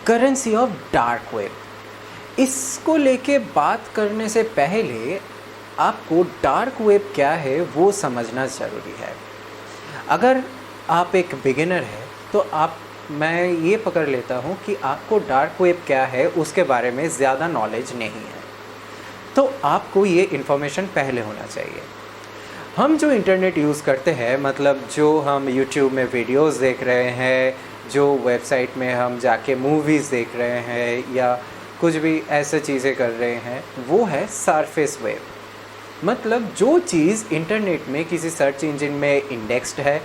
Currency of dark web. इसको लेके बात करने से पहले आपको डार्क वेब क्या है वो समझना ज़रूरी है। अगर आप एक बिगिनर है तो मैं ये पकड़ लेता हूँ कि आपको डार्क वेब क्या है उसके बारे में ज़्यादा नॉलेज नहीं है, तो आपको ये इन्फॉर्मेशन पहले होना चाहिए। हम जो इंटरनेट यूज़ करते हैं, मतलब जो हम यूट्यूब में वीडियोस देख रहे हैं, जो वेबसाइट में हम जाके मूवीज़ देख रहे हैं या कुछ भी ऐसे चीज़ें कर रहे हैं, वो है सरफेस वेब। मतलब जो चीज़ इंटरनेट में किसी सर्च इंजन में इंडेक्स्ड है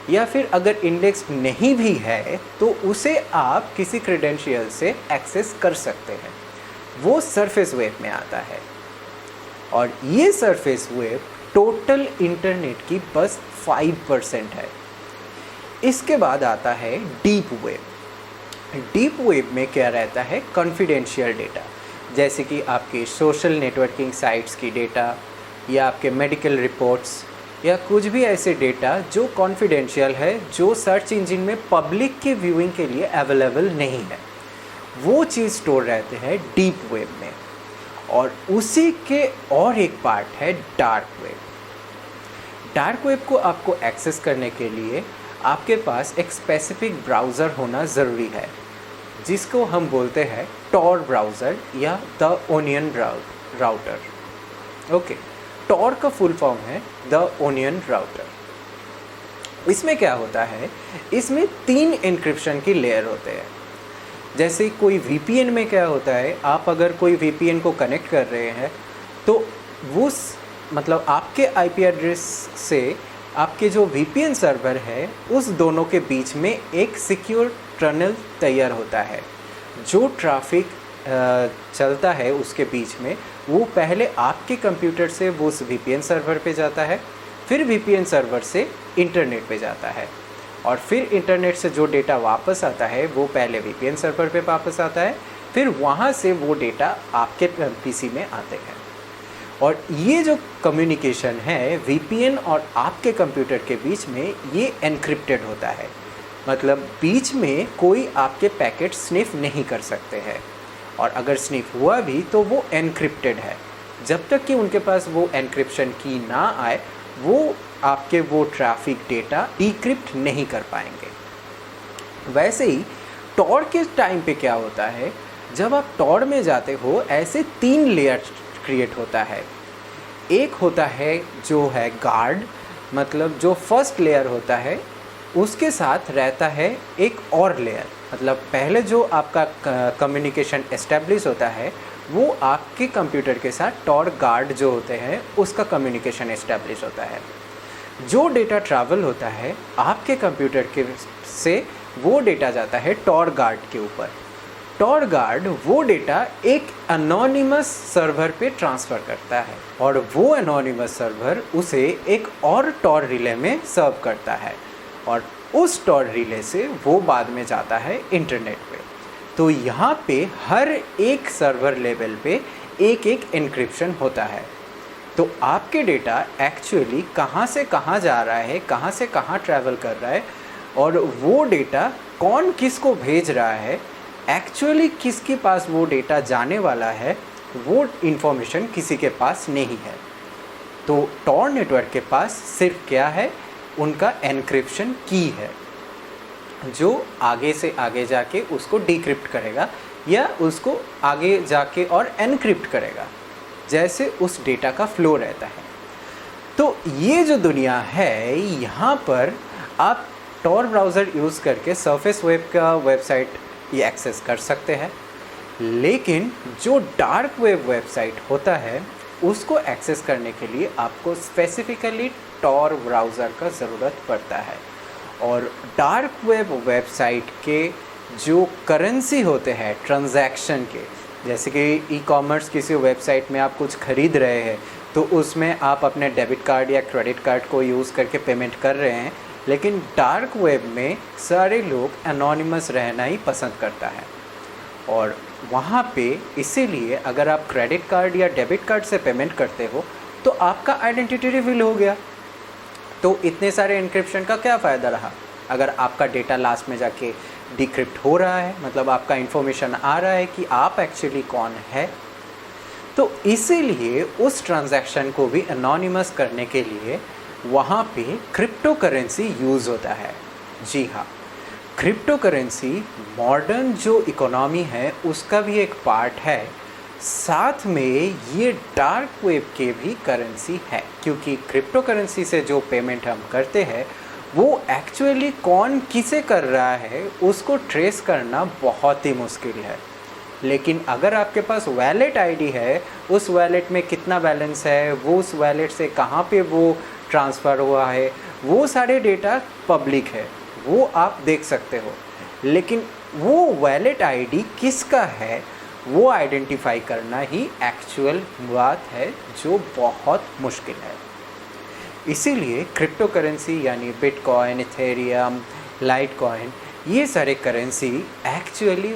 या फिर अगर इंडेक्स्ड नहीं भी है तो उसे आप किसी क्रेडेंशियल से एक्सेस कर सकते हैं, वो सरफेस वेब में आता है। और ये सरफेस वेब टोटल इंटरनेट की बस 5% है। इसके बाद आता है डीप वेब। डीप वेब में क्या रहता है? कॉन्फिडेंशियल डेटा, जैसे कि आपके सोशल नेटवर्किंग साइट्स की डेटा या आपके मेडिकल रिपोर्ट्स या कुछ भी ऐसे डेटा जो कॉन्फिडेंशियल है, जो सर्च इंजन में पब्लिक के व्यूइंग के लिए अवेलेबल नहीं है, वो चीज़ स्टोर रहते हैं डीप वेब में। और उसी के और एक पार्ट है डार्क वेब। डार्क वेब को आपको एक्सेस करने के लिए आपके पास एक स्पेसिफिक ब्राउज़र होना ज़रूरी है, जिसको हम बोलते हैं टॉर ब्राउज़र या the onion router. Okay, Tor का फुल फॉर्म है द ओनियन राउटर। इसमें क्या होता है? इसमें 3 एन्क्रिप्शन की लेयर होते हैं। जैसे कोई VPN में क्या होता है, आप अगर कोई VPN को कनेक्ट कर रहे हैं तो वो मतलब आपके IP एड्रेस से आपके जो VPN सर्वर है उस दोनों के बीच में एक सिक्योर टनल तैयार होता है। जो ट्रैफिक चलता है उसके बीच में वो पहले आपके कंप्यूटर से वो उस VPN सर्वर पे जाता है, फिर VPN सर्वर से इंटरनेट पे जाता है, और फिर इंटरनेट से जो डेटा वापस आता है वो पहले VPN सर्वर पे वापस आता है, फिर वहाँ से वो डेटा आपके PC में आते हैं। और ये जो कम्युनिकेशन है VPN और आपके कंप्यूटर के बीच में, ये एनक्रिप्टेड होता है। मतलब बीच में कोई आपके पैकेट स्निफ नहीं कर सकते हैं, और अगर स्निफ हुआ भी तो वो एनक्रिप्टेड है। जब तक कि उनके पास वो एनक्रिप्शन की ना आए, वो आपके वो ट्रैफिक डेटा डिक्रिप्ट नहीं कर पाएंगे। वैसे ही टॉर के टाइम पे क्या होता है, जब आप टॉर में जाते हो ऐसे 3 लेयर क्रिएट होता है। एक होता है जो है गार्ड, मतलब जो फर्स्ट लेयर होता है उसके साथ रहता है एक और लेयर। मतलब पहले जो आपका कम्युनिकेशन एस्टेब्लिश होता है वो आपके कंप्यूटर के साथ टॉर गार्ड जो होते हैं उसका कम्युनिकेशन एस्टेब्लिश होता है। जो डेटा ट्रैवल होता है आपके कंप्यूटर के से, वो डेटा जाता है टॉर गार्ड के ऊपर। टॉर गार्ड वो डेटा एक एनोनिमस सर्वर पे ट्रांसफ़र करता है, और वो एनोनिमस सर्वर उसे एक और टॉर रिले में सर्व करता है, और उस टॉर रिले से वो बाद में जाता है इंटरनेट पे। तो यहाँ पे हर एक सर्वर लेवल पे एक एक एन्क्रिप्शन होता है। तो आपके डेटा एक्चुअली कहाँ से कहाँ जा रहा है, कहाँ से कहाँ ट्रैवल कर रहा है, और वो डेटा कौन किसको भेज रहा है, एक्चुअली किसके पास वो डेटा जाने वाला है, वो इन्फॉर्मेशन किसी के पास नहीं है। तो टॉर नेटवर्क के पास सिर्फ क्या है, उनका एनक्रिप्शन की है, जो आगे से आगे जाके उसको डिक्रिप्ट करेगा या उसको आगे जाके और एनक्रिप्ट करेगा, जैसे उस डेटा का फ्लो रहता है। तो ये जो दुनिया है, यहाँ पर आप टॉर ब्राउज़र यूज़ करके सरफेस वेब का वेबसाइट ये एक्सेस कर सकते हैं, लेकिन जो डार्क वेब वेबसाइट होता है उसको एक्सेस करने के लिए आपको स्पेसिफिकली टॉर ब्राउज़र का ज़रूरत पड़ता है। और डार्क वेब वेबसाइट के जो करेंसी होते हैं ट्रांजैक्शन के, जैसे कि ई-कॉमर्स किसी वेबसाइट में आप कुछ खरीद रहे हैं तो उसमें आप अपने डेबिट कार्ड या क्रेडिट कार्ड को यूज़ करके पेमेंट कर रहे हैं, लेकिन डार्क वेब में सारे लोग एनोनिमस रहना ही पसंद करता है। और वहाँ पे इसीलिए अगर आप क्रेडिट कार्ड या डेबिट कार्ड से पेमेंट करते हो तो आपका आइडेंटिटी रिवील हो गया, तो इतने सारे एन्क्रिप्शन का क्या फ़ायदा रहा अगर आपका डेटा लास्ट में जाके डिक्रिप्ट हो रहा है, मतलब आपका इन्फॉर्मेशन आ रहा है कि आप एक्चुअली कौन है। तो इसीलिए उस ट्रांजैक्शन को भी एनोनिमस करने के लिए वहाँ पे क्रिप्टो करेंसी यूज़ होता है। जी हाँ, क्रिप्टो करेंसी मॉडर्न जो इकोनॉमी है उसका भी एक पार्ट है, साथ में ये डार्क वेब के भी करेंसी है, क्योंकि क्रिप्टो करेंसी से जो पेमेंट हम करते हैं वो एक्चुअली कौन किसे कर रहा है उसको ट्रेस करना बहुत ही मुश्किल है। लेकिन अगर आपके पास वैलेट आईडी है, उस वैलेट में कितना बैलेंस है, वो उस वैलेट से कहाँ पे वो ट्रांसफ़र हुआ है, वो सारे डेटा पब्लिक है, वो आप देख सकते हो। लेकिन वो वैलेट आईडी किसका है वो आइडेंटिफाई करना ही एक्चुअल बात है, जो बहुत मुश्किल है। इसीलिए क्रिप्टो करेंसी यानी बिटकॉइन, इथेरियम, लाइटकॉइन, ये सारे करेंसी एक्चुअली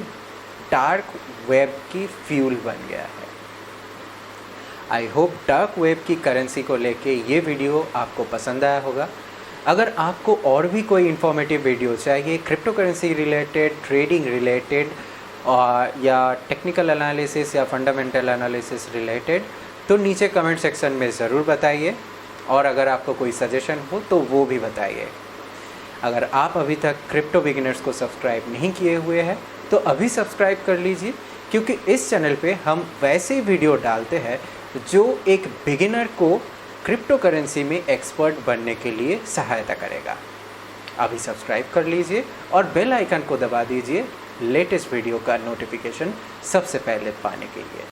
डार्क वेब की फ्यूल बन गया है। आई होप डार्क वेब की करेंसी को लेके ये वीडियो आपको पसंद आया होगा। अगर आपको और भी कोई इन्फॉर्मेटिव वीडियो चाहिए crypto currency related, trading related या टेक्निकल एनालिसिस या फंडामेंटल एनालिसिस रिलेटेड, तो नीचे कमेंट सेक्शन में ज़रूर बताइए। और अगर आपको कोई सजेशन हो तो वो भी बताइए। अगर आप अभी तक क्रिप्टो बिगिनर्स को सब्सक्राइब नहीं किए हुए हैं तो अभी सब्सक्राइब कर लीजिए, क्योंकि इस चैनल पे हम वैसे वीडियो डालते हैं जो एक बिगिनर को क्रिप्टो करेंसी में एक्सपर्ट बनने के लिए सहायता करेगा। अभी सब्सक्राइब कर लीजिए और बेल आइकन को दबा दीजिए लेटेस्ट वीडियो का नोटिफिकेशन सबसे पहले पाने के लिए।